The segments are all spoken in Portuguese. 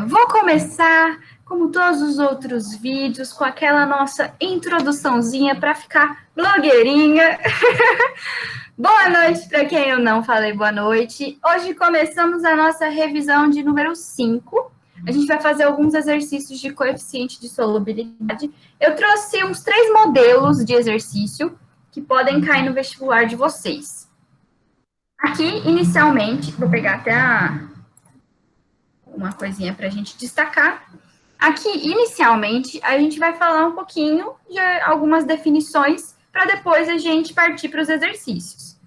Vou começar, como todos os outros vídeos, com aquela nossa introduçãozinha para ficar blogueirinha. Boa noite para quem eu não falei boa noite. Hoje começamos a nossa revisão de número 5. A gente vai fazer alguns exercícios de coeficiente de solubilidade. Eu trouxe uns 3 modelos de exercício que podem cair no vestibular de vocês. Aqui, inicialmente, vou pegar até uma coisinha para a gente destacar. Aqui, inicialmente, a gente vai falar um pouquinho de algumas definições para depois a gente partir para os exercícios.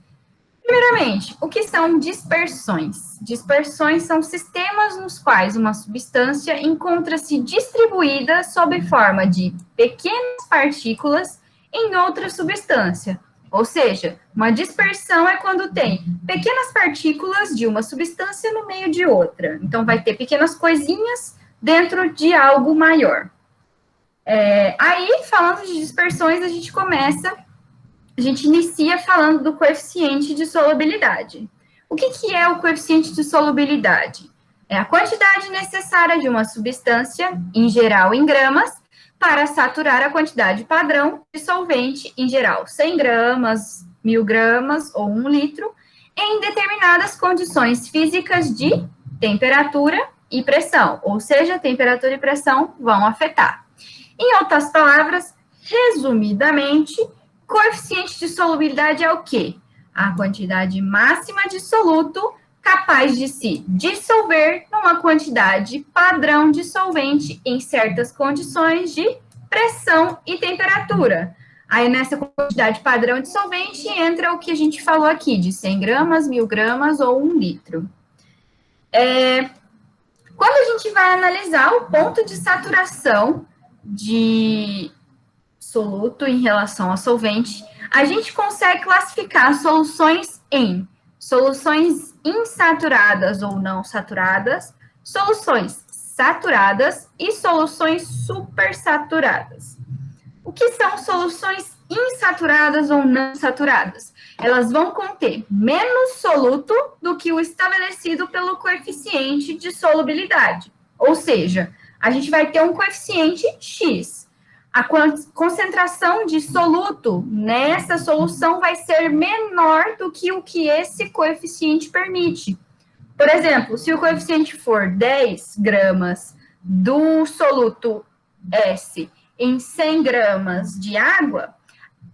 Primeiramente, o que são dispersões? Dispersões são sistemas nos quais uma substância encontra-se distribuída sob forma de pequenas partículas em outra substância. Ou seja, uma dispersão é quando tem pequenas partículas de uma substância no meio de outra. Então, vai ter pequenas coisinhas dentro de algo maior. Aí, falando de dispersões, a gente inicia falando do coeficiente de solubilidade. O que é o coeficiente de solubilidade? É a quantidade necessária de uma substância, em geral em gramas, para saturar a quantidade padrão de solvente, em geral 100 gramas, 1000 gramas ou 1 litro, em determinadas condições físicas de temperatura e pressão, ou seja, temperatura e pressão vão afetar. Em outras palavras, resumidamente, coeficiente de solubilidade é o quê? A quantidade máxima de soluto capaz de se dissolver numa quantidade padrão de solvente em certas condições de pressão e temperatura. Aí, nessa quantidade padrão de solvente, entra o que a gente falou aqui, de 100 gramas, 1000 gramas ou 1 litro. Quando a gente vai analisar o ponto de saturação de soluto em relação a solvente, a gente consegue classificar soluções em soluções insaturadas ou não saturadas, soluções saturadas e soluções supersaturadas. O que são soluções insaturadas ou não saturadas? Elas vão conter menos soluto do que o estabelecido pelo coeficiente de solubilidade. Ou seja, a gente vai ter um coeficiente X. A concentração de soluto nessa solução vai ser menor do que o que esse coeficiente permite. Por exemplo, se o coeficiente for 10 gramas do soluto S em 100 gramas de água,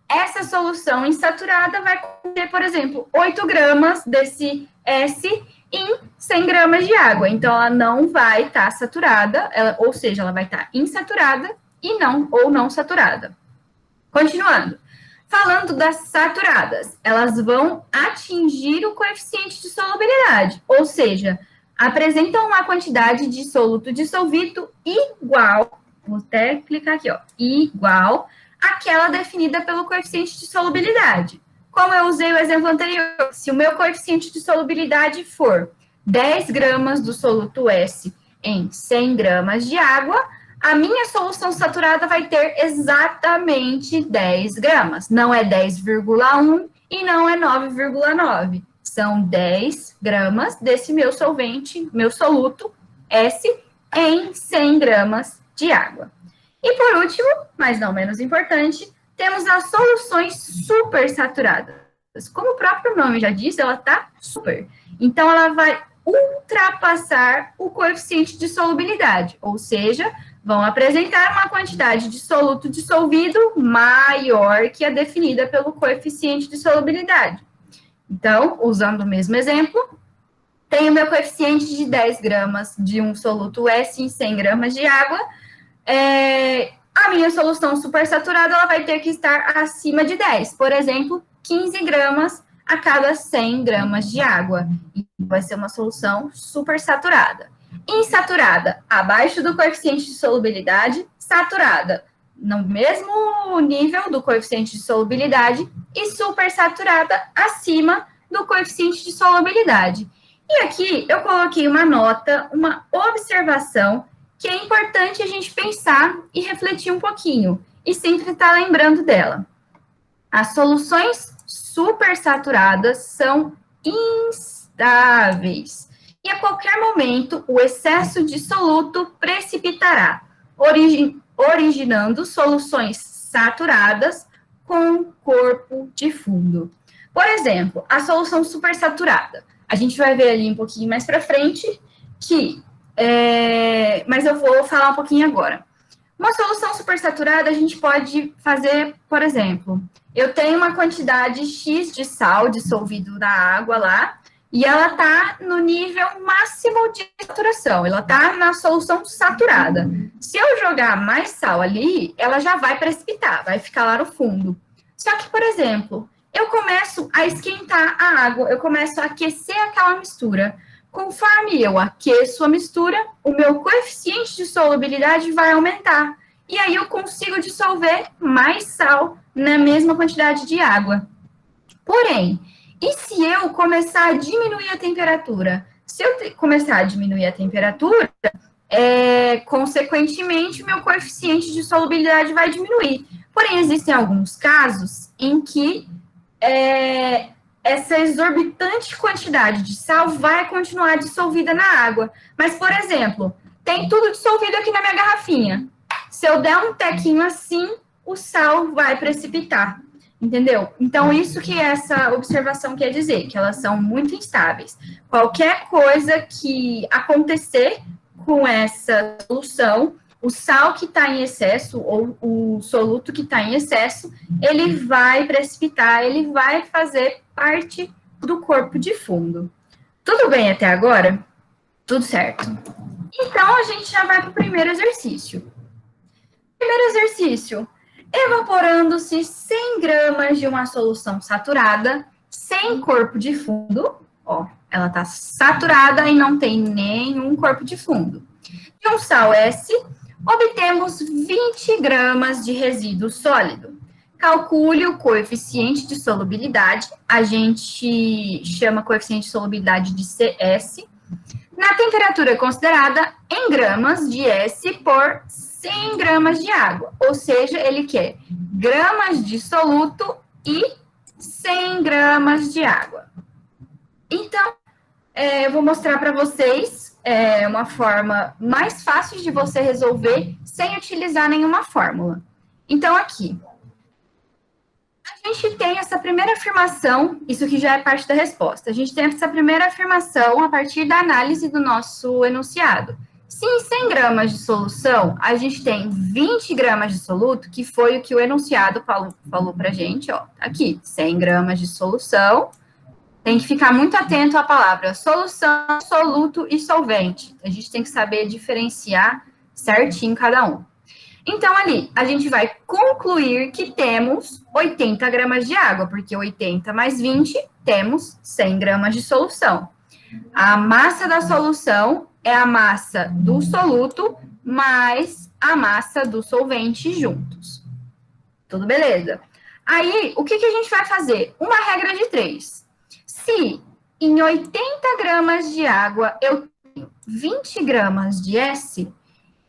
essa solução insaturada vai conter, por exemplo, 8 gramas desse S em 100 gramas de água. Então, ela não vai estar saturada, ou seja, ela vai estar insaturada e não saturada. Continuando. Falando das saturadas, elas vão atingir o coeficiente de solubilidade, ou seja, apresentam uma quantidade de soluto dissolvido igual, vou até clicar aqui, ó, igual àquela definida pelo coeficiente de solubilidade. Como eu usei o exemplo anterior, se o meu coeficiente de solubilidade for 10 gramas do soluto S em 100 gramas de água, a minha solução saturada vai ter exatamente 10 gramas. Não é 10,1 e não é 9,9. São 10 gramas desse meu solvente, meu soluto S, em 100 gramas de água. E por último, mas não menos importante, temos as soluções supersaturadas. Como o próprio nome já diz, ela está super. Então, ela vai ultrapassar o coeficiente de solubilidade, ou seja, vão apresentar uma quantidade de soluto dissolvido maior que a definida pelo coeficiente de solubilidade. Então, usando o mesmo exemplo, tenho meu coeficiente de 10 gramas de um soluto S em 100 gramas de água. A minha solução supersaturada ela vai ter que estar acima de 10. Por exemplo, 15 gramas a cada 100 gramas de água. E vai ser uma solução supersaturada. Insaturada, abaixo do coeficiente de solubilidade, saturada, no mesmo nível do coeficiente de solubilidade, e supersaturada, acima do coeficiente de solubilidade. E aqui eu coloquei uma nota, uma observação, que é importante a gente pensar e refletir um pouquinho, e sempre estar lembrando dela. As soluções supersaturadas são instáveis. e a qualquer momento o excesso de soluto precipitará, originando soluções saturadas com corpo de fundo. Por exemplo, a solução supersaturada. A gente vai ver ali um pouquinho mais para frente mas eu vou falar um pouquinho agora. Uma solução supersaturada a gente pode fazer, por exemplo, eu tenho uma quantidade X de sal dissolvido na água lá, e ela está no nível máximo de saturação, ela está na solução saturada. Se eu jogar mais sal ali, ela já vai precipitar, vai ficar lá no fundo. Só que, por exemplo, eu começo a esquentar a água, eu começo a aquecer aquela mistura. Conforme eu aqueço a mistura, o meu coeficiente de solubilidade vai aumentar. E aí eu consigo dissolver mais sal na mesma quantidade de água. Porém, e se eu começar a diminuir a temperatura? Se eu começar a diminuir a temperatura, consequentemente, meu coeficiente de solubilidade vai diminuir. Porém, existem alguns casos em que essa exorbitante quantidade de sal vai continuar dissolvida na água. Mas, por exemplo, tem tudo dissolvido aqui na minha garrafinha. Se eu der um tequinho assim, o sal vai precipitar. Entendeu? Então, isso que essa observação quer dizer, que elas são muito instáveis. Qualquer coisa que acontecer com essa solução, o sal que está em excesso, ou o soluto que está em excesso, ele vai precipitar, ele vai fazer parte do corpo de fundo. Tudo bem até agora? Tudo certo. Então, a gente já vai para o primeiro exercício. Primeiro exercício. Evaporando-se 100 gramas de uma solução saturada, sem corpo de fundo. Ó, ela está saturada e não tem nenhum corpo de fundo. De um sal S, obtemos 20 gramas de resíduo sólido. Calcule o coeficiente de solubilidade, a gente chama coeficiente de solubilidade de CS, na temperatura considerada em gramas de S por 100 gramas de água, ou seja, ele quer gramas de soluto e 100 gramas de água. Então, eu vou mostrar para vocês uma forma mais fácil de você resolver sem utilizar nenhuma fórmula. Então, aqui, a gente tem essa primeira afirmação, isso que já é parte da resposta. A gente tem essa primeira afirmação a partir da análise do nosso enunciado. Se em 100 gramas de solução, a gente tem 20 gramas de soluto, que foi o que o enunciado falou para a gente, ó, aqui, 100 gramas de solução. Tem que ficar muito atento à palavra solução, soluto e solvente. A gente tem que saber diferenciar certinho cada um. Então, ali, a gente vai concluir que temos 80 gramas de água, porque 80 mais 20, temos 100 gramas de solução. A massa da solução é a massa do soluto mais a massa do solvente juntos. Tudo beleza? Aí, o que a gente vai fazer? Uma regra de 3. Se em 80 gramas de água eu tenho 20 gramas de S,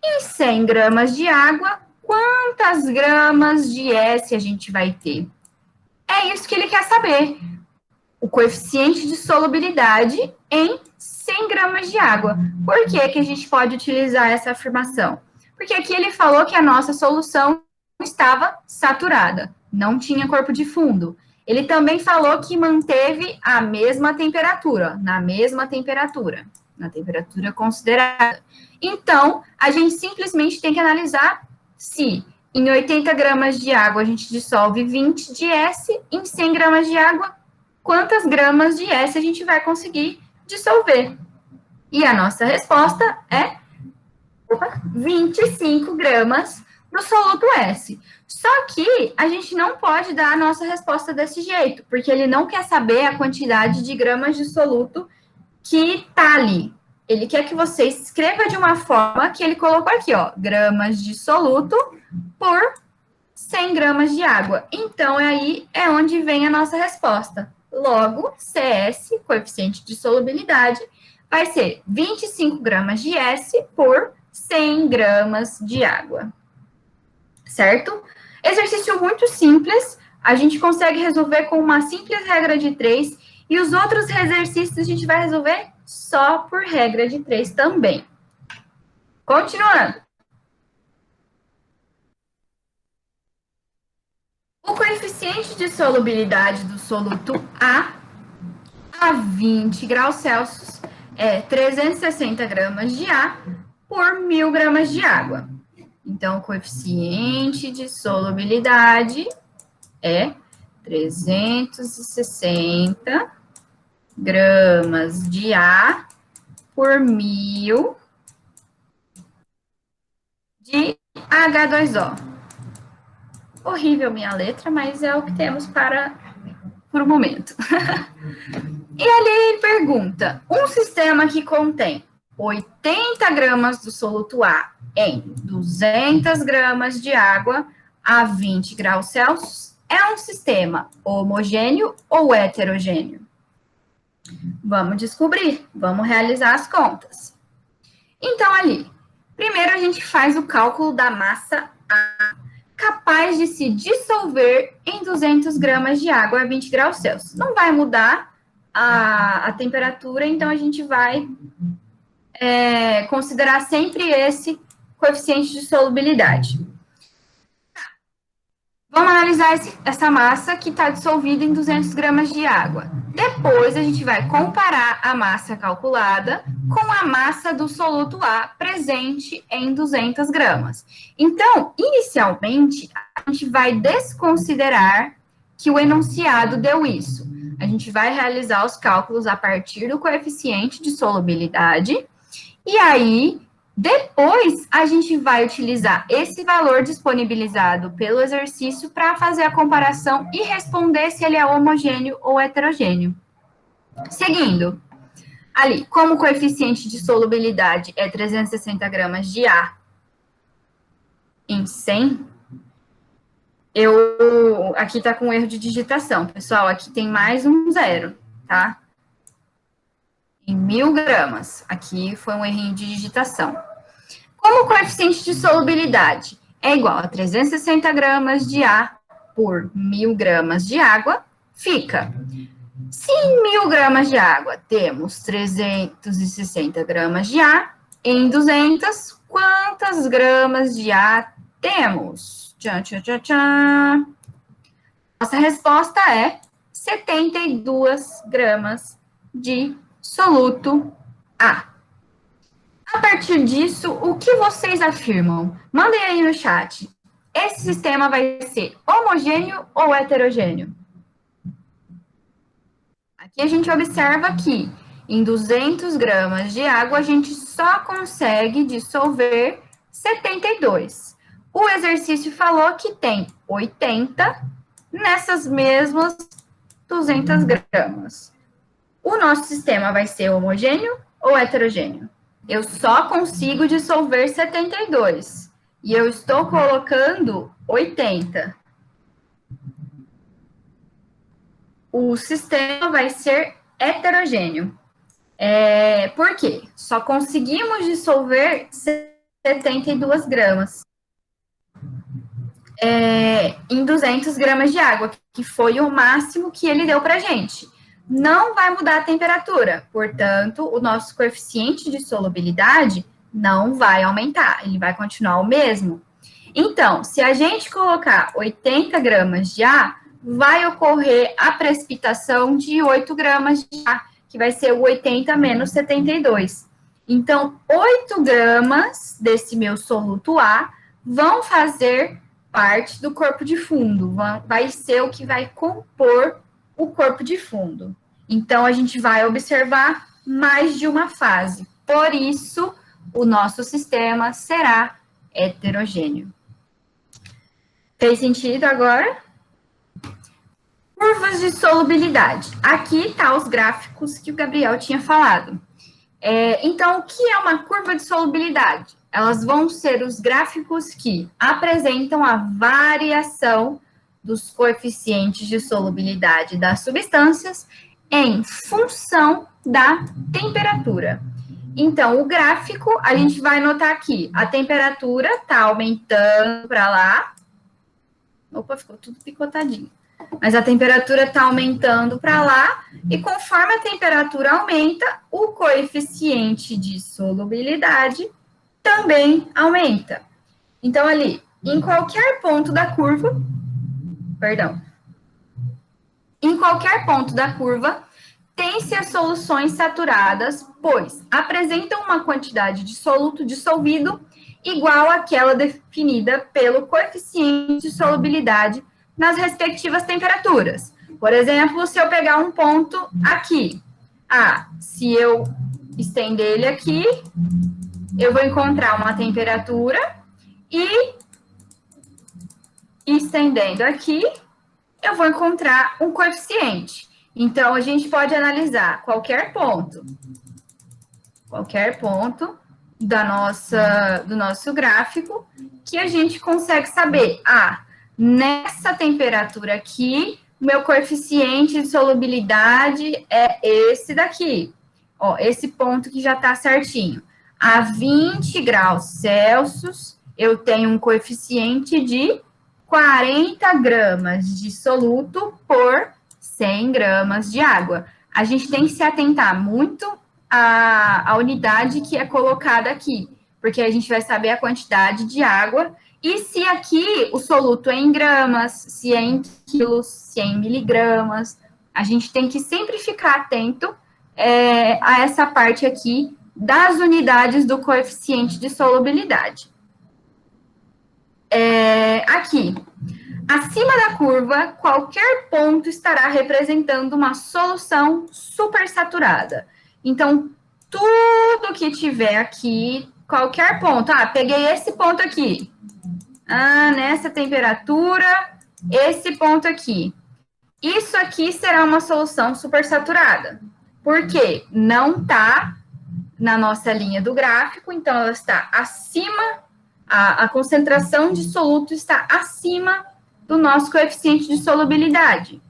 em 100 gramas de água, quantas gramas de S a gente vai ter? É isso que ele quer saber. O coeficiente de solubilidade em 100 gramas de água. Por que a gente pode utilizar essa afirmação? Porque aqui ele falou que a nossa solução estava saturada, não tinha corpo de fundo. Ele também falou que manteve a mesma temperatura, na temperatura considerada. Então, a gente simplesmente tem que analisar se em 80 gramas de água a gente dissolve 20 de S, em 100 gramas de água, quantas gramas de S a gente vai conseguir dissolver. E a nossa resposta é 25 gramas do soluto S. Só que a gente não pode dar a nossa resposta desse jeito, porque ele não quer saber a quantidade de gramas de soluto que tá ali. Ele quer que você escreva de uma forma que ele colocou aqui, ó, gramas de soluto por 100 gramas de água. Então, aí é onde vem a nossa resposta. Logo, CS, coeficiente de solubilidade, vai ser 25 gramas de S por 100 gramas de água. Certo? Exercício muito simples, a gente consegue resolver com uma simples regra de 3, e os outros exercícios a gente vai resolver só por regra de 3 também. Continuando. O coeficiente de solubilidade do soluto a 20 graus Celsius é 360 gramas de A por 1.000 gramas de água. Então, o coeficiente de solubilidade é 360 gramas de A por 1.000 de H2O. Horrível minha letra, mas é o que temos por um momento. E ali ele pergunta, um sistema que contém 80 gramas do soluto A em 200 gramas de água a 20 graus Celsius é um sistema homogêneo ou heterogêneo? Vamos descobrir, vamos realizar as contas. Então, ali, primeiro a gente faz o cálculo da massa A, capaz de se dissolver em 200 gramas de água a 20 graus Celsius. Não vai mudar a temperatura, então a gente vai considerar sempre esse coeficiente de solubilidade. Vamos analisar essa massa que está dissolvida em 200 gramas de água. Depois, a gente vai comparar a massa calculada com a massa do soluto A presente em 200 gramas. Então, inicialmente, a gente vai desconsiderar que o enunciado deu isso. A gente vai realizar os cálculos a partir do coeficiente de solubilidade e aí depois, a gente vai utilizar esse valor disponibilizado pelo exercício para fazer a comparação e responder se ele é homogêneo ou heterogêneo. Seguindo, ali, como o coeficiente de solubilidade é 360 gramas de A em 100, aqui está com erro de digitação, pessoal, aqui tem mais um zero, tá? Em 1.000 gramas, aqui foi um errinho de digitação. Como o coeficiente de solubilidade é igual a 360 gramas de A por 1.000 gramas de água, fica, se em 1.000 gramas de água temos 360 gramas de A, em 200, quantas gramas de A temos? Tchan, tchan, tchan, tchan. Nossa resposta é 72 gramas de soluto A. A partir disso, o que vocês afirmam? Mandem aí no chat. Esse sistema vai ser homogêneo ou heterogêneo? Aqui a gente observa que em 200 gramas de água, a gente só consegue dissolver 72. O exercício falou que tem 80 nessas mesmas 200 gramas. O nosso sistema vai ser homogêneo ou heterogêneo? Eu só consigo dissolver 72. E eu estou colocando 80. O sistema vai ser heterogêneo. Por quê? Só conseguimos dissolver 72 gramas. Em 200 gramas de água, que foi o máximo que ele deu para a gente. Não vai mudar a temperatura, portanto, o nosso coeficiente de solubilidade não vai aumentar, ele vai continuar o mesmo. Então, se a gente colocar 80 gramas de A, vai ocorrer a precipitação de 8 gramas de A, que vai ser o 80 menos 72. Então, 8 gramas desse meu soluto A vão fazer parte do corpo de fundo, vai ser o que vai compor o corpo de fundo. Então, a gente vai observar mais de uma fase. Por isso, o nosso sistema será heterogêneo. Fez sentido agora? Curvas de solubilidade. Aqui tá os gráficos que o Gabriel tinha falado. Então, o que é uma curva de solubilidade? Elas vão ser os gráficos que apresentam a variação dos coeficientes de solubilidade das substâncias em função da temperatura. Então, o gráfico, a gente vai notar aqui, a temperatura está aumentando para lá. Opa, ficou tudo picotadinho. Mas a temperatura está aumentando para lá, e conforme a temperatura aumenta, o coeficiente de solubilidade também aumenta. Então, ali, em qualquer ponto da curva, em qualquer ponto da curva, tem-se as soluções saturadas, pois apresentam uma quantidade de soluto dissolvido igual àquela definida pelo coeficiente de solubilidade nas respectivas temperaturas. Por exemplo, se eu pegar um ponto aqui, se eu estender ele aqui, eu vou encontrar uma temperatura e estendendo aqui, eu vou encontrar um coeficiente. Então, a gente pode analisar qualquer ponto do nosso gráfico, que a gente consegue saber, nessa temperatura aqui, meu coeficiente de solubilidade é esse daqui. Ó, esse ponto que já está certinho. A 20 graus Celsius, eu tenho um coeficiente de 40 gramas de soluto por 100 gramas de água. A gente tem que se atentar muito à unidade que é colocada aqui, porque a gente vai saber a quantidade de água e se aqui o soluto é em gramas, se é em quilos, se é em miligramas. A gente tem que sempre ficar atento a essa parte aqui das unidades do coeficiente de solubilidade. Aqui, acima da curva, qualquer ponto estará representando uma solução supersaturada. Então, tudo que tiver aqui, qualquer ponto, peguei esse ponto aqui, nessa temperatura, esse ponto aqui. Isso aqui será uma solução supersaturada, porque não está na nossa linha do gráfico, então ela está acima, a concentração de soluto está acima do nosso coeficiente de solubilidade.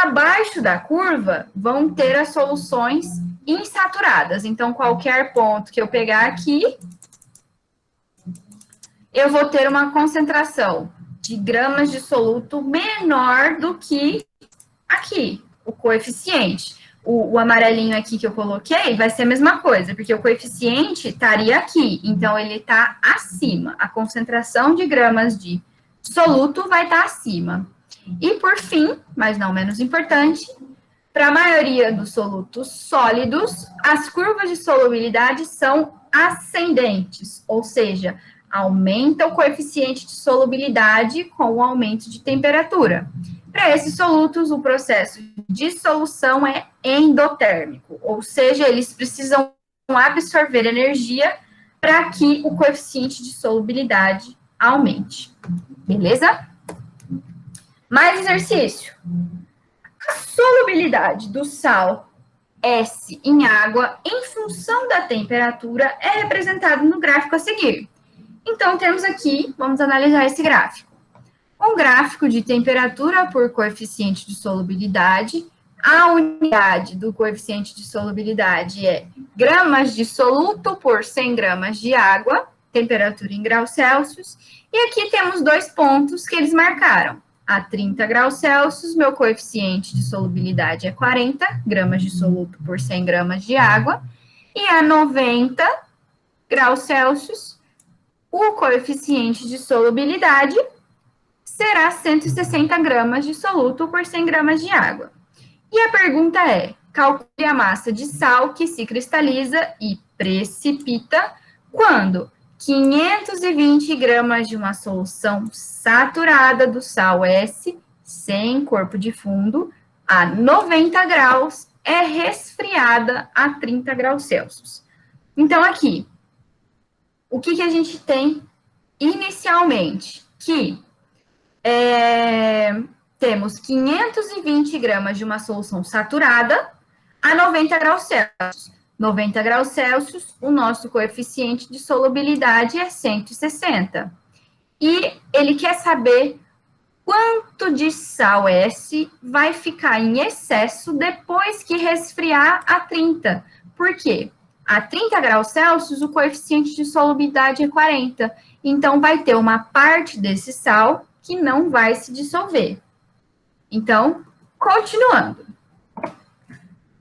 Abaixo da curva vão ter as soluções insaturadas. Então, qualquer ponto que eu pegar aqui, eu vou ter uma concentração de gramas de soluto menor do que aqui, o coeficiente. O amarelinho aqui que eu coloquei vai ser a mesma coisa, porque o coeficiente estaria aqui, então ele está acima. A concentração de gramas de soluto vai estar acima. E, por fim, mas não menos importante, para a maioria dos solutos sólidos, as curvas de solubilidade são ascendentes, ou seja, aumenta o coeficiente de solubilidade com o aumento de temperatura. Para esses solutos, o processo de dissolução é endotérmico, ou seja, eles precisam absorver energia para que o coeficiente de solubilidade aumente. Beleza? Mais exercício. A solubilidade do sal S em água, em função da temperatura, é representada no gráfico a seguir. Então, temos aqui, vamos analisar esse gráfico. Um gráfico de temperatura por coeficiente de solubilidade. A unidade do coeficiente de solubilidade é gramas de soluto por 100 gramas de água, temperatura em graus Celsius. E aqui temos dois pontos que eles marcaram. A 30 graus Celsius, meu coeficiente de solubilidade é 40 gramas de soluto por 100 gramas de água. E a 90 graus Celsius, o coeficiente de solubilidade será 160 gramas de soluto por 100 gramas de água. E a pergunta é, calcule a massa de sal que se cristaliza e precipita quando 520 gramas de uma solução saturada do sal S, sem corpo de fundo, a 90 graus, é resfriada a 30 graus Celsius. Então, aqui, o que a gente tem inicialmente? Que temos 520 gramas de uma solução saturada a 90 graus Celsius. 90 graus Celsius, o nosso coeficiente de solubilidade é 160. E ele quer saber quanto de sal S vai ficar em excesso depois que resfriar a 30. Por quê? A 30 graus Celsius, o coeficiente de solubilidade é 40. Então, vai ter uma parte desse sal que não vai se dissolver. Então, continuando.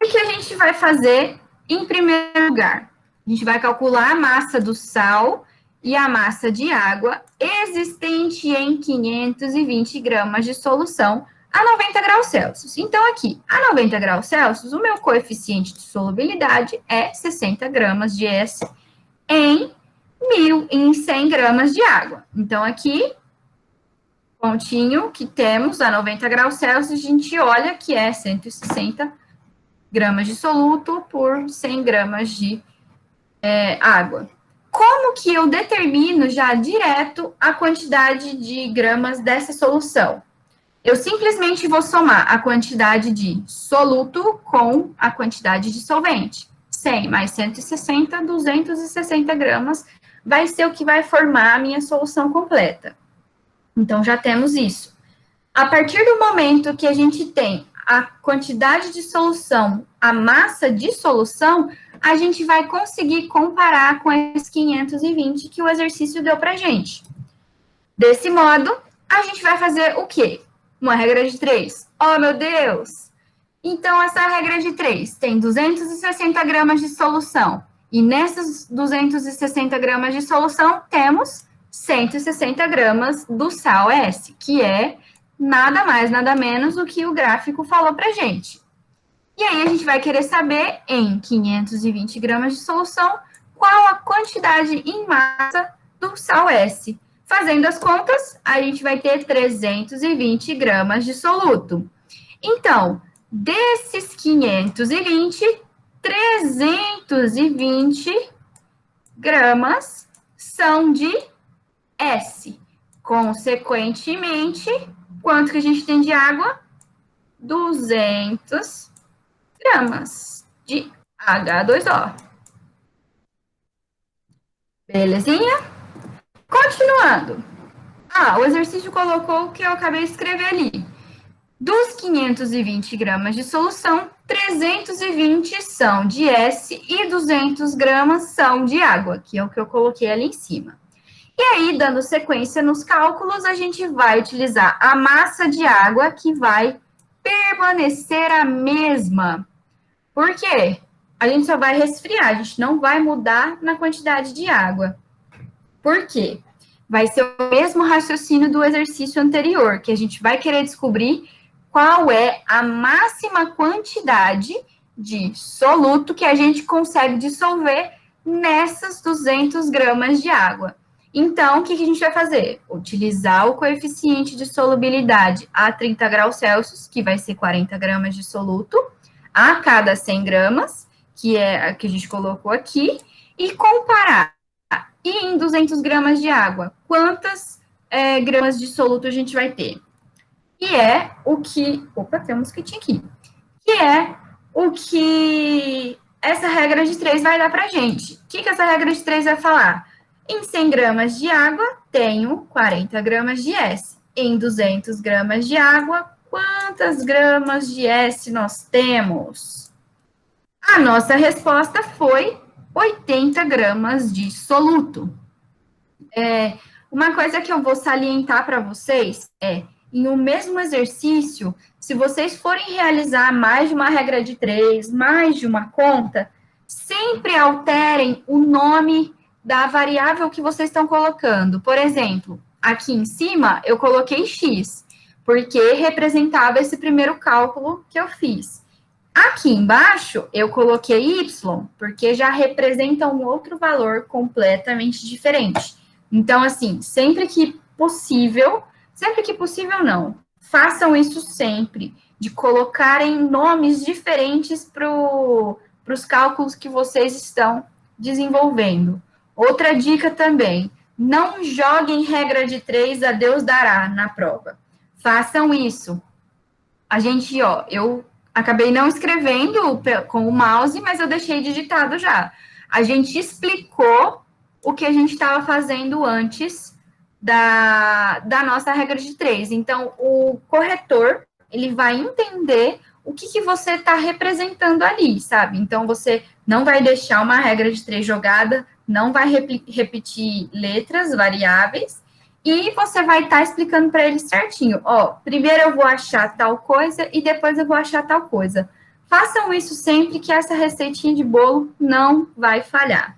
O que a gente vai fazer em primeiro lugar? A gente vai calcular a massa do sal e a massa de água existente em 520 gramas de solução a 90 graus Celsius. Então, aqui, a 90 graus Celsius, o meu coeficiente de solubilidade é 60 gramas de S em 100 gramas de água. Então, aqui, pontinho que temos a 90 graus Celsius, a gente olha que é 160 gramas de soluto por 100 gramas de água. Como que eu determino já direto a quantidade de gramas dessa solução? Eu simplesmente vou somar a quantidade de soluto com a quantidade de solvente. 100 mais 160, 260 gramas vai ser o que vai formar a minha solução completa. Então, já temos isso. A partir do momento que a gente tem a quantidade de solução, a massa de solução, a gente vai conseguir comparar com esses 520 que o exercício deu para a gente. Desse modo, a gente vai fazer o quê? Uma regra de 3. Oh, meu Deus! Então, essa regra de 3 tem 260 gramas de solução. E nessas 260 gramas de solução, temos 160 gramas do sal S, que é nada mais, nada menos do que o gráfico falou para gente. E aí, a gente vai querer saber, em 520 gramas de solução, qual a quantidade em massa do sal S. Fazendo as contas, a gente vai ter 320 gramas de soluto. Então, desses 520, 320 gramas são de S. Consequentemente, quanto que a gente tem de água? 200 gramas de H2O. Belezinha? Continuando. O exercício colocou o que eu acabei de escrever ali. Dos 520 gramas de solução, 320 são de S e 200 gramas são de água, que é o que eu coloquei ali em cima. E aí, dando sequência nos cálculos, a gente vai utilizar a massa de água, que vai permanecer a mesma. Por quê? A gente só vai resfriar, a gente não vai mudar na quantidade de água. Por quê? Vai ser o mesmo raciocínio do exercício anterior, que a gente vai querer descobrir qual é a máxima quantidade de soluto que a gente consegue dissolver nessas 200 gramas de água. Então, o que a gente vai fazer? Utilizar o coeficiente de solubilidade a 30 graus Celsius, que vai ser 40 gramas de soluto, a cada 100 gramas, que é a que a gente colocou aqui, e comparar. E em 200 gramas de água, quantas gramas de soluto a gente vai ter? Que é o que... Opa, tem um mosquitinho aqui. Que é o que essa regra de 3 vai dar pra gente. O que essa regra de 3 vai falar? Em 100 gramas de água, tenho 40 gramas de S. Em 200 gramas de água, quantas gramas de S nós temos? A nossa resposta foi 80 gramas de soluto. Uma coisa que eu vou salientar para vocês é, em um mesmo exercício, se vocês forem realizar mais de uma regra de 3, mais de uma conta, sempre alterem o nome da variável que vocês estão colocando. Por exemplo, aqui em cima eu coloquei X, porque representava esse primeiro cálculo que eu fiz. Aqui embaixo eu coloquei Y, porque já representa um outro valor completamente diferente. Então, assim, sempre que possível não, façam isso sempre, de colocarem nomes diferentes para os cálculos que vocês estão desenvolvendo. Outra dica também, não joguem regra de 3 a Deus dará na prova. Façam isso. A gente, eu acabei não escrevendo com o mouse, mas eu deixei digitado já. A gente explicou o que a gente estava fazendo antes da nossa regra de 3. Então, o corretor, ele vai entender o que você está representando ali, sabe? Então, você não vai deixar uma regra de 3 jogada, não vai repetir letras, variáveis, e você vai estar explicando para ele certinho. Ó, primeiro eu vou achar tal coisa e depois eu vou achar tal coisa. Façam isso sempre que essa receitinha de bolo não vai falhar.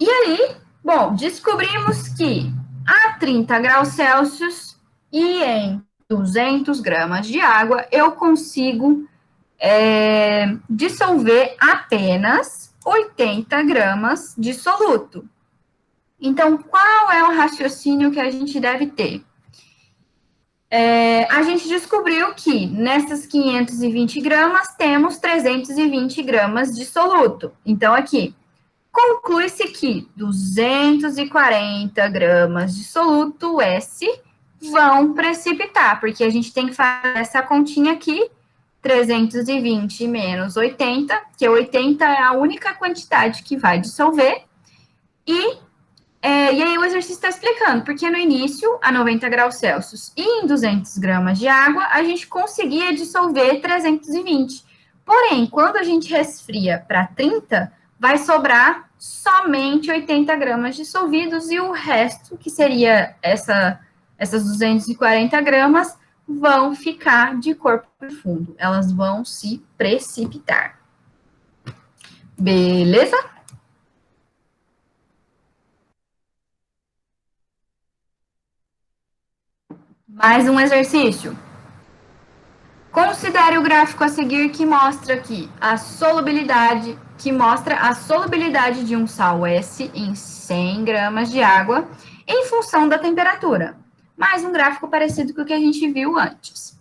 E aí, bom, descobrimos que a 30 graus Celsius e em 200 gramas de água eu consigo dissolver apenas 80 gramas de soluto. Então, qual é o raciocínio que a gente deve ter? A gente descobriu que nessas 520 gramas temos 320 gramas de soluto. Então, aqui, conclui-se que 240 gramas de soluto S vão precipitar, porque a gente tem que fazer essa continha aqui, 320 menos 80, que 80 é a única quantidade que vai dissolver, e aí o exercício está explicando, porque no início, a 90 graus Celsius e em 200 gramas de água, a gente conseguia dissolver 320. Porém, quando a gente resfria para 30, vai sobrar somente 80 gramas dissolvidos e o resto, que seria essas 240 gramas, vão ficar de corpo profundo. Elas vão se precipitar. Beleza? Mais um exercício. Considere o gráfico a seguir que mostra aqui que mostra a solubilidade de um sal S em 100 gramas de água em função da temperatura. Mais um gráfico parecido com o que a gente viu antes.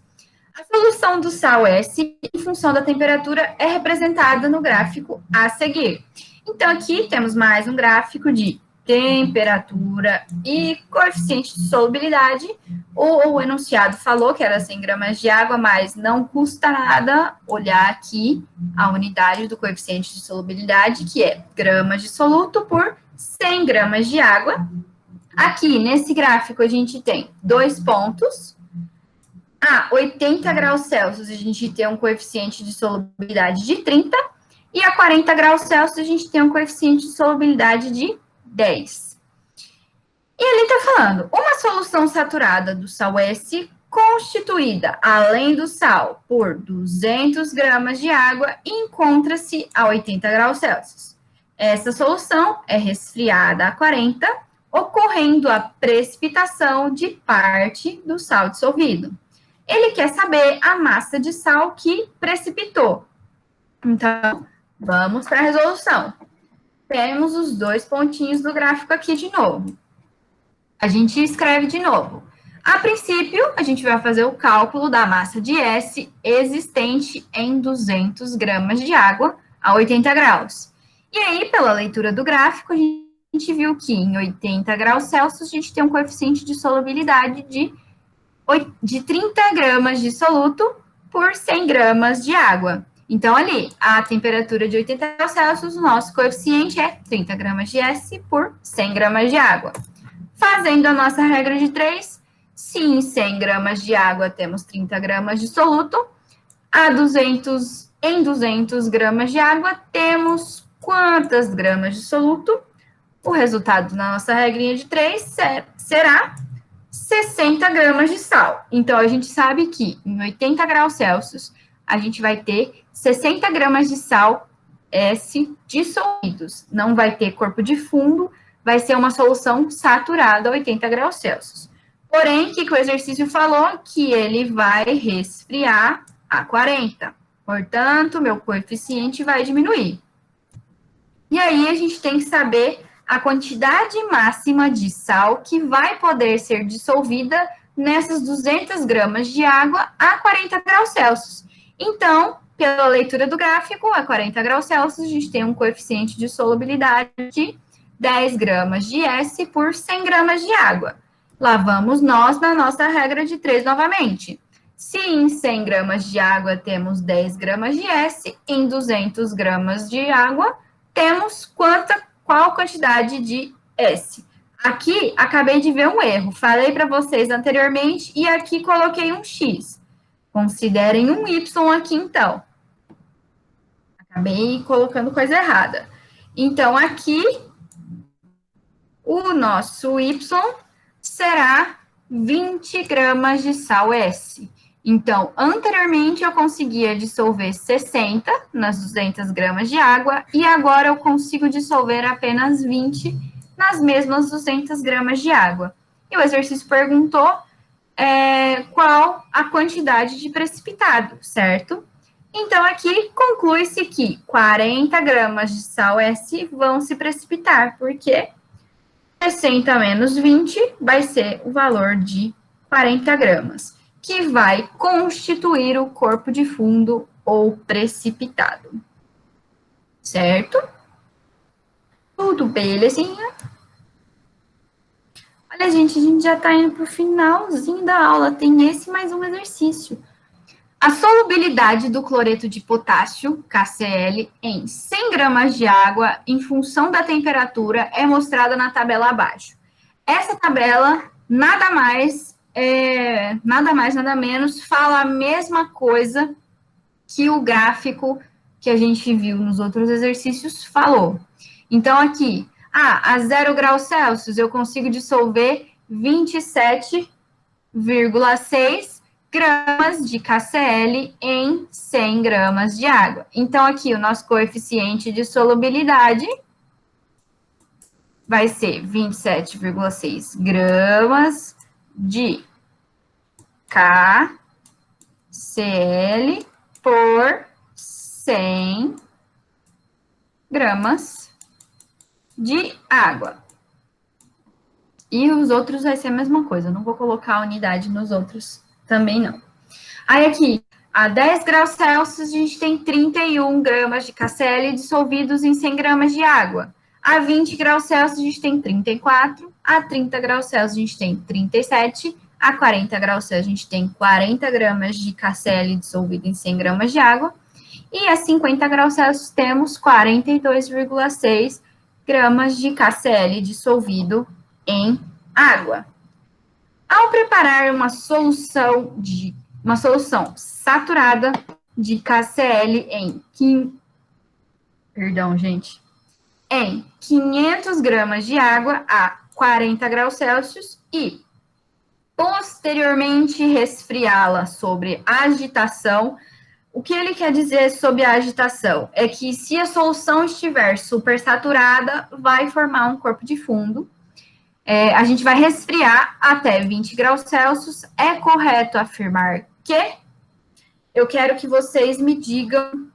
A solução do sal S em função da temperatura é representada no gráfico a seguir. Então, aqui temos mais um gráfico de temperatura e coeficiente de solubilidade. O enunciado falou que era 100 gramas de água, mas não custa nada olhar aqui a unidade do coeficiente de solubilidade, que é gramas de soluto por 100 gramas de água. Aqui, nesse gráfico, a gente tem 2 pontos. A 80 graus Celsius, a gente tem um coeficiente de solubilidade de 30, e a 40 graus Celsius, a gente tem um coeficiente de solubilidade de 10. E ele está falando, uma solução saturada do sal S, constituída, além do sal, por 200 gramas de água, encontra-se a 80 graus Celsius. Essa solução é resfriada a 40, ocorrendo a precipitação de parte do sal dissolvido. Ele quer saber a massa de sal que precipitou. Então, vamos para a resolução. Temos os 2 pontinhos do gráfico aqui de novo. A gente escreve de novo. A princípio, a gente vai fazer o cálculo da massa de S existente em 200 gramas de água a 80 graus. E aí, pela leitura do gráfico, a gente viu que em 80 graus Celsius, a gente tem um coeficiente de solubilidade de 30 gramas de soluto por 100 gramas de água. Então, ali, a temperatura de 80 graus Celsius, o nosso coeficiente é 30 gramas de S por 100 gramas de água. Fazendo a nossa regra de 3, se em 100 gramas de água temos 30 gramas de soluto, em 200 gramas de água temos quantas gramas de soluto? O resultado da nossa regrinha de 3 será 60 gramas de sal. Então, a gente sabe que em 80 graus Celsius, a gente vai ter 60 gramas de sal S dissolvidos. Não vai ter corpo de fundo, vai ser uma solução saturada a 80 graus Celsius. Porém, o que o exercício falou? Que ele vai resfriar a 40. Portanto, meu coeficiente vai diminuir. E aí, a gente tem que saber a quantidade máxima de sal que vai poder ser dissolvida nessas 200 gramas de água a 40 graus Celsius. Então, pela leitura do gráfico, a 40 graus Celsius, a gente tem um coeficiente de solubilidade de 10 gramas de S por 100 gramas de água. Lá vamos nós na nossa regra de 3 novamente. Se em 100 gramas de água temos 10 gramas de S, em 200 gramas de água temos qual quantidade de S. Aqui, acabei de ver um erro. Falei para vocês anteriormente e aqui coloquei um X. Considerem um Y aqui, então. Acabei colocando coisa errada. Então, aqui, o nosso Y será 20 gramas de sal S. Então, anteriormente eu conseguia dissolver 60 nas 200 gramas de água e agora eu consigo dissolver apenas 20 nas mesmas 200 gramas de água. E o exercício perguntou qual a quantidade de precipitado, certo? Então, aqui conclui-se que 40 gramas de sal S vão se precipitar, porque 60 menos 20 vai ser o valor de 40 gramas, que vai constituir o corpo de fundo ou precipitado. Certo? Tudo belezinha? Olha, gente, a gente já está indo para o finalzinho da aula. Tem esse mais um exercício. A solubilidade do cloreto de potássio, KCl, em 100 gramas de água, em função da temperatura, é mostrada na tabela abaixo. Essa tabela, nada mais, nada menos, fala a mesma coisa que o gráfico que a gente viu nos outros exercícios falou. Então, aqui, a 0 graus Celsius, eu consigo dissolver 27,6 gramas de KCl em 100 gramas de água. Então, aqui, o nosso coeficiente de solubilidade vai ser 27,6 gramas de KCl por 100 gramas de água. E os outros vai ser a mesma coisa, eu não vou colocar a unidade nos outros também não. Aí aqui, a 10 graus Celsius, a gente tem 31 gramas de KCl dissolvidos em 100 gramas de água. A 20 graus Celsius, a gente tem 34. A 30 graus Celsius, a gente tem 37. A 40 graus Celsius, a gente tem 40 gramas de KCl dissolvido em 100 gramas de água. E a 50 graus Celsius, temos 42,6 gramas de KCl dissolvido em água. Ao preparar uma solução saturada de KCl em 500 gramas de água a 40 graus Celsius e posteriormente resfriá-la sobre agitação. O que ele quer dizer sobre a agitação? É que se a solução estiver supersaturada, vai formar um corpo de fundo. A gente vai resfriar até 20 graus Celsius. É correto afirmar que? Eu quero que vocês me digam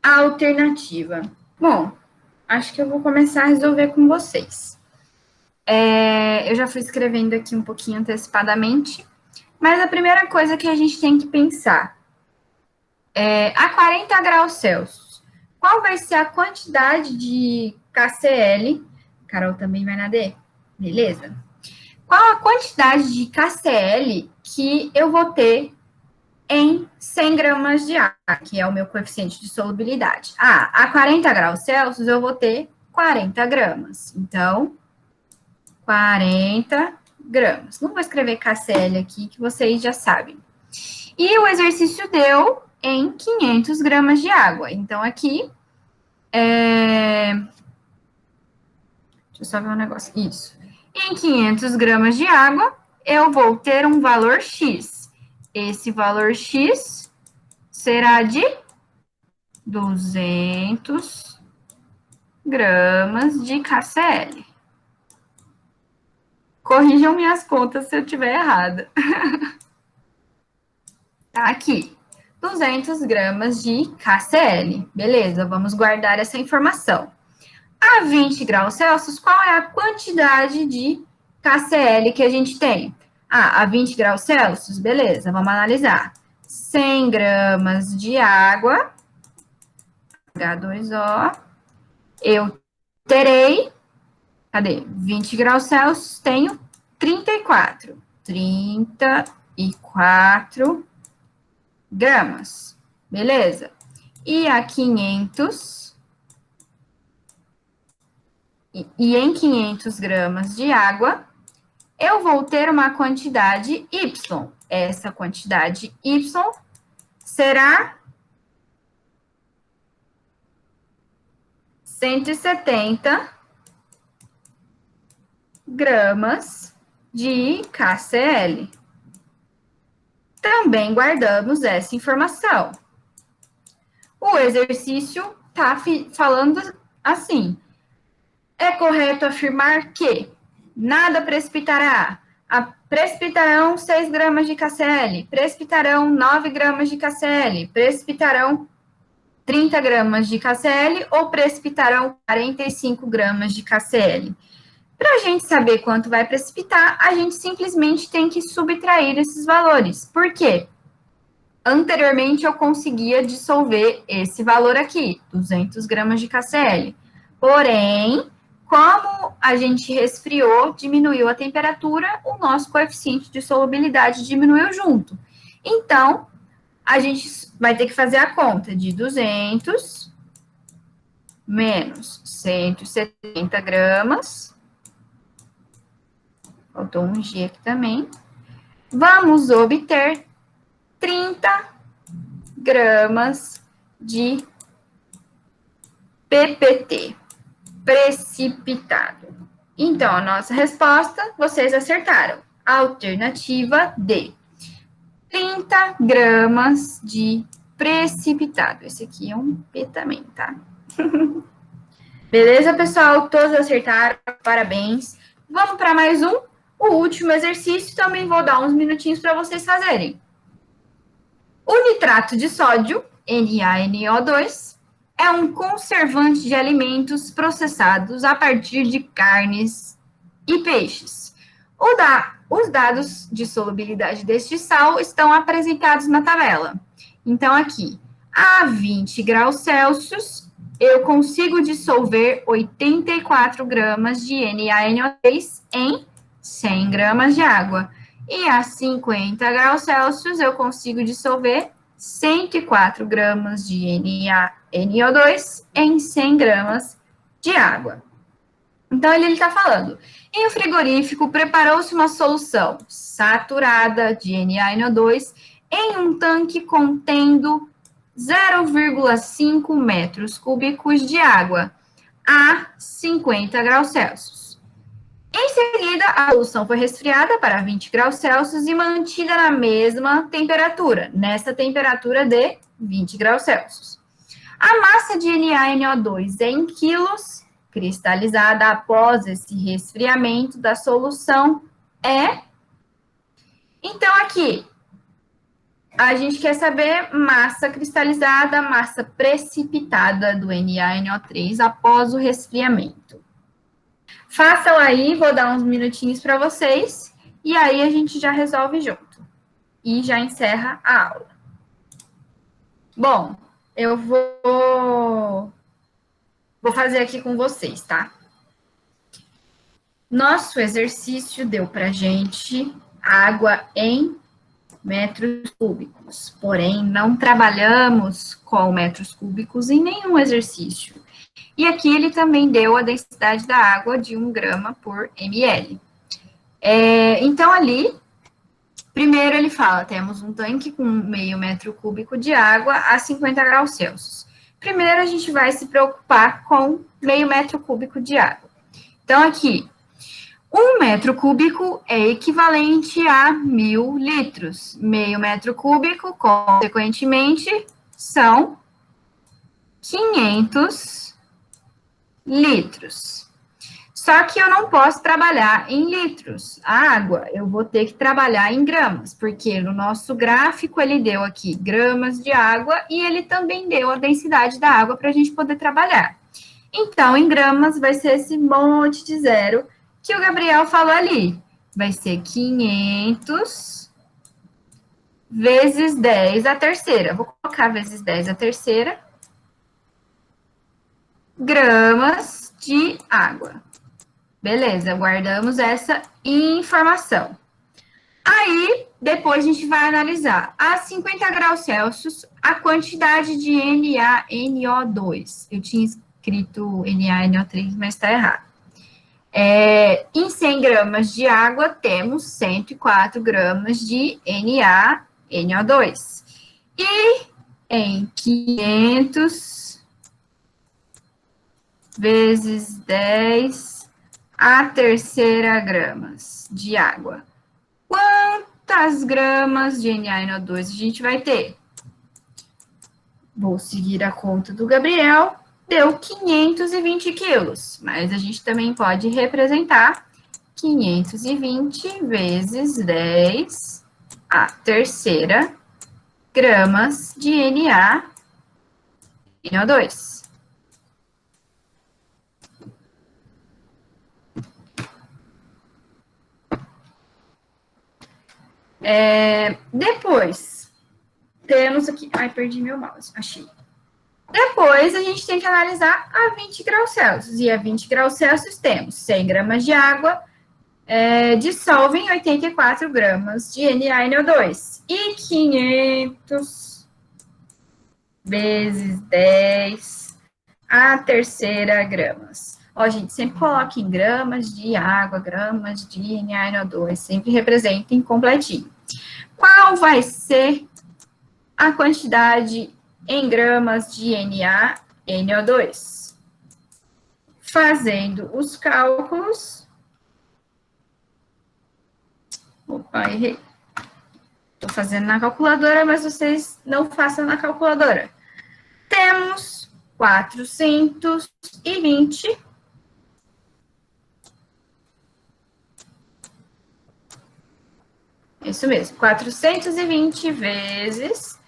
a alternativa. Bom, acho que eu vou começar a resolver com vocês. Eu já fui escrevendo aqui um pouquinho antecipadamente, mas a primeira coisa que a gente tem que pensar a 40 graus Celsius, qual vai ser a quantidade de KCl? Carol também vai na D? Beleza. Qual a quantidade de KCl que eu vou ter em 100 gramas de água, que é o meu coeficiente de solubilidade? A 40 graus Celsius eu vou ter 40 gramas. Então, 40 gramas. Não vou escrever KCl aqui, que vocês já sabem. E o exercício deu em 500 gramas de água. Então, aqui, deixa eu só ver um negócio. Isso. Em 500 gramas de água, eu vou ter um valor X. Esse valor X será de 200 gramas de KCl. Corrijam minhas contas se eu estiver errada. Tá aqui. 200 gramas de KCl. Beleza, vamos guardar essa informação. A 20 graus Celsius, qual é a quantidade de KCl que a gente tem? A 20 graus Celsius, beleza, vamos analisar. 100 gramas de água, H2O, eu terei, cadê? 20 graus Celsius, tenho 34. 34 gramas, beleza. E a 500, e em 500 gramas de água, eu vou ter uma quantidade Y. Essa quantidade Y será 170 gramas de KCl. Também guardamos essa informação. O exercício está falando assim: é correto afirmar que nada precipitará. Precipitarão 6 gramas de KCl, precipitarão 9 gramas de KCl, precipitarão 30 gramas de KCl ou precipitarão 45 gramas de KCl. Para a gente saber quanto vai precipitar, a gente simplesmente tem que subtrair esses valores. Por quê? Anteriormente, eu conseguia dissolver esse valor aqui, 200 gramas de KCl. Porém, como a gente resfriou, diminuiu a temperatura, o nosso coeficiente de solubilidade diminuiu junto. Então, a gente vai ter que fazer a conta de 200 menos 170 gramas. Faltou um G aqui também. Vamos obter 30 gramas de PPT, precipitado. Então, a nossa resposta, vocês acertaram. Alternativa D. 30 gramas de precipitado. Esse aqui é um P também, tá? Beleza, pessoal? Todos acertaram. Parabéns. Vamos para mais um. O último exercício, também vou dar uns minutinhos para vocês fazerem. O nitrato de sódio, NaNO2, é um conservante de alimentos processados a partir de carnes e peixes. Os dados de solubilidade deste sal estão apresentados na tabela. Então, aqui, a 20 graus Celsius, eu consigo dissolver 84 gramas de NaNO3 em 100 gramas de água. E a 50 graus Celsius, eu consigo dissolver 104 gramas de NaNO2 em 100 gramas de água. Então, ele está falando, em um frigorífico, preparou-se uma solução saturada de NaNO2 em um tanque contendo 0,5 metros cúbicos de água a 50 graus Celsius. Em seguida, a solução foi resfriada para 20 graus Celsius e mantida na mesma temperatura, nessa temperatura de 20 graus Celsius. A massa de NaNO2 em quilos, cristalizada após esse resfriamento da solução, é... Então, aqui, a gente quer saber massa cristalizada, massa precipitada do NaNO3 após o resfriamento. Façam aí, vou dar uns minutinhos para vocês, e aí a gente já resolve junto. E já encerra a aula. Bom, eu vou fazer aqui com vocês, tá? Nosso exercício deu pra gente água em metros cúbicos, porém não trabalhamos com metros cúbicos em nenhum exercício. E aqui ele também deu a densidade da água de 1 grama por ml. Então, ali, primeiro ele fala, temos um tanque com meio metro cúbico de água a 50 graus Celsius. Primeiro, a gente vai se preocupar com meio metro cúbico de água. Então, aqui, 1 metro cúbico é equivalente a 1.000 litros. Meio metro cúbico, consequentemente, são 500 litros. Só que eu não posso trabalhar em litros. A água, eu vou ter que trabalhar em gramas, porque no nosso gráfico ele deu aqui gramas de água e ele também deu a densidade da água para a gente poder trabalhar. Então, em gramas vai ser esse monte de zero que o Gabriel falou ali. Vai ser 500 vezes 10 a terceira. Vou colocar vezes 10 a terceira. Gramas de água. Beleza, guardamos essa informação. Aí, depois a gente vai analisar. A 50 graus Celsius, a quantidade de NaNO2. Eu tinha escrito NaNO3, mas está errado. Em 100 gramas de água, temos 104 gramas de NaNO2. E em 500 vezes 10 a terceira gramas de água. Quantas gramas de NaNO2 a gente vai ter? Vou seguir a conta do Gabriel, deu 520 quilos, mas a gente também pode representar 520 vezes 10 a terceira gramas de NaNO2. Depois, temos aqui... Ai, perdi meu mouse, achei. Depois, a gente tem que analisar a 20 graus Celsius. E a 20 graus Celsius temos 100 gramas de água, dissolvem 84 gramas de NaNO2. E 500 vezes 10 a terceira gramas. Ó, gente, sempre coloque em gramas de água, gramas de NaNO2, sempre representem completinho. Qual vai ser a quantidade em gramas de NaNO2? Fazendo os cálculos... Opa, errei. Estou fazendo na calculadora, mas vocês não façam na calculadora. Temos 420 isso mesmo, 420 vezes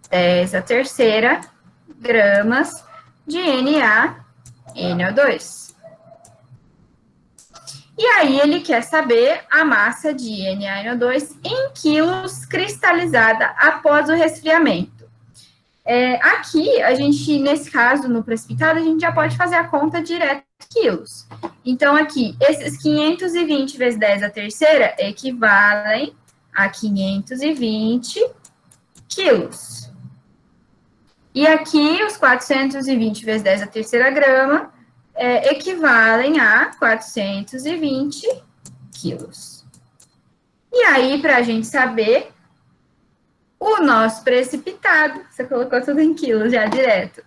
10 a terceira gramas de NaNO2. E aí ele quer saber a massa de NaNO2 em quilos cristalizada após o resfriamento. Aqui, a gente, nesse caso, no precipitado, a gente já pode fazer a conta direto em quilos. Então, aqui, esses 520 vezes 10 a terceira equivalem a 520 quilos. E aqui, os 420 vezes 10 a terceira grama equivalem a 420 quilos. E aí, para a gente saber o nosso precipitado, você colocou tudo em quilos já direto.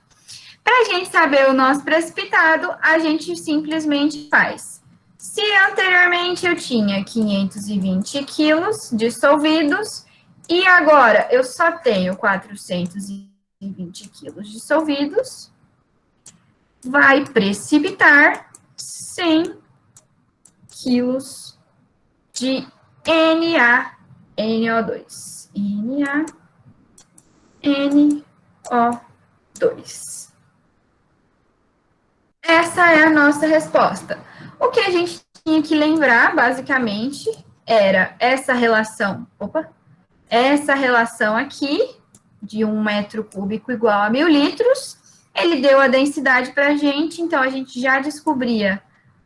Para a gente saber o nosso precipitado, a gente simplesmente faz. Se anteriormente eu tinha 520 quilos dissolvidos, e agora eu só tenho 420 quilos dissolvidos, vai precipitar 100 quilos de NaNO2. NaNO2. Essa é a nossa resposta. O que a gente tinha que lembrar, basicamente, era essa relação, essa relação aqui, de 1 metro cúbico igual a 1.000 litros, ele deu a densidade para a gente, então a gente já descobria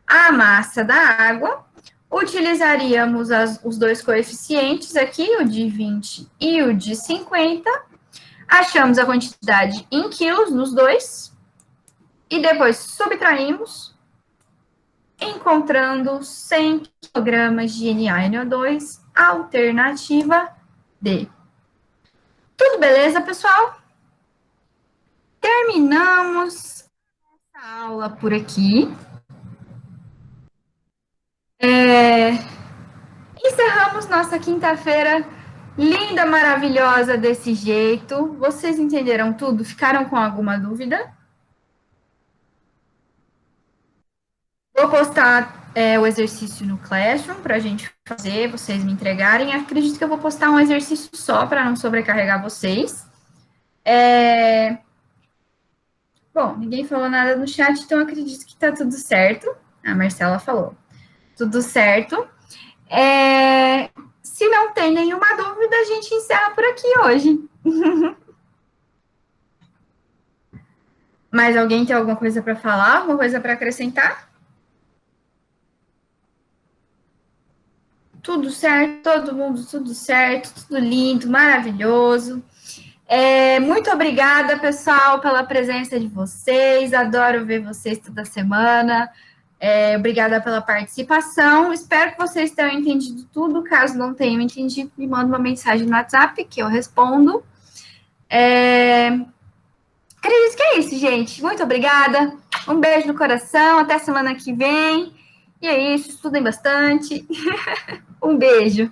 a massa da água, utilizaríamos os dois coeficientes aqui, o de 20 e o de 50, achamos a quantidade em quilos nos dois, e depois subtraímos, encontrando 100 kg de NaNO2, alternativa D. Tudo beleza, pessoal? Terminamos essa aula por aqui. Encerramos nossa quinta-feira linda, maravilhosa desse jeito. Vocês entenderam tudo? Ficaram com alguma dúvida? Vou postar o exercício no Classroom para a gente fazer, vocês me entregarem. Acredito que eu vou postar um exercício só para não sobrecarregar vocês. Bom, ninguém falou nada no chat, então acredito que está tudo certo. A Marcela falou. Tudo certo. Se não tem nenhuma dúvida, a gente encerra por aqui hoje. Mais alguém tem alguma coisa para falar? Alguma coisa para acrescentar? Tudo certo, todo mundo, tudo certo, tudo lindo, maravilhoso. Muito obrigada, pessoal, pela presença de vocês. Adoro ver vocês toda semana. Obrigada pela participação. Espero que vocês tenham entendido tudo. Caso não tenham entendido, me manda uma mensagem no WhatsApp que eu respondo. Acredito que é isso, gente. Muito obrigada. Um beijo no coração. Até semana que vem. E é isso, estudem bastante. Um beijo.